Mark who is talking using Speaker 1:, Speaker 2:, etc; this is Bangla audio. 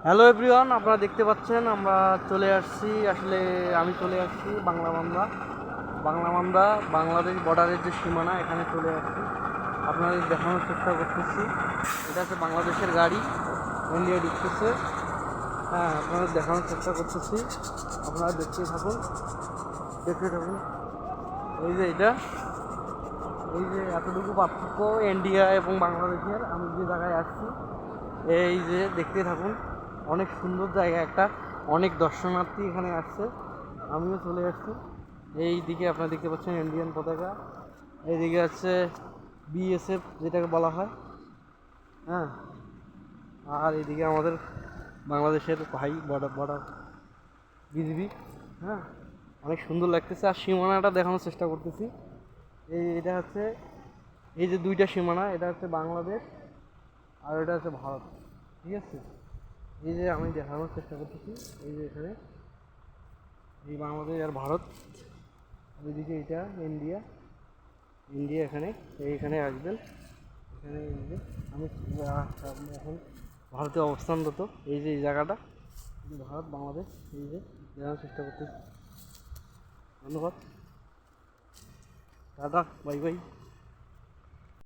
Speaker 1: হ্যালো এভরিওয়ান, আপনারা দেখতে পাচ্ছেন আমরা চলে আসছি। আসলে আমি চলে আসছি বাংলামান্দা বাংলাদেশ বর্ডারের যে সীমানা, এখানে চলে আসছি। আপনাদের দেখানোর চেষ্টা করতেছি। এটা হচ্ছে বাংলাদেশের গাড়ি, ইন্ডিয়া ঢুকতেছে। হ্যাঁ, আপনাদের দেখানোর চেষ্টা করতেছি। আপনারা দেখতে থাকুন। এই যে এটা, এই যে এতটুকু পার্থক্য ইন্ডিয়া এবং বাংলাদেশের। আমি যে জায়গায় আসছি, এই যে দেখতে থাকুন। অনেক সুন্দর জায়গা একটা, অনেক দর্শনার্থী এখানে আসছে। আমিও চলে আসছি। এই দিকে আপনারা দেখতে পাচ্ছেন ইন্ডিয়ান পতাকা, এইদিকে আছে বিএসএফ যেটাকে বলা হয়। হ্যাঁ, আর এইদিকে আমাদের বাংলাদেশের ভাই বর্ডার বিজিবি। হ্যাঁ, অনেক সুন্দর লাগতেছে। আর সীমানাটা দেখানোর চেষ্টা করতেছি। এটা হচ্ছে, এই যে দুইটা সীমানা, এটা হচ্ছে বাংলাদেশ আর এটা হচ্ছে ভারত। ঠিক আছে, এই যে আমি দেখানোর চেষ্টা করতেছি। এই যে এখানে এই বাংলাদেশ আর ভারত, ওইদিকে এটা ইন্ডিয়া। এখানে এইখানে আসবেন, এখানে এই যে আমি এখন ভারতে অবস্থানরত। এই যে এই জায়গাটা, ভারত বাংলাদেশ, এই যে দেখানোর চেষ্টা করতেছি। ধন্যবাদ, টাটা, বাই বাই।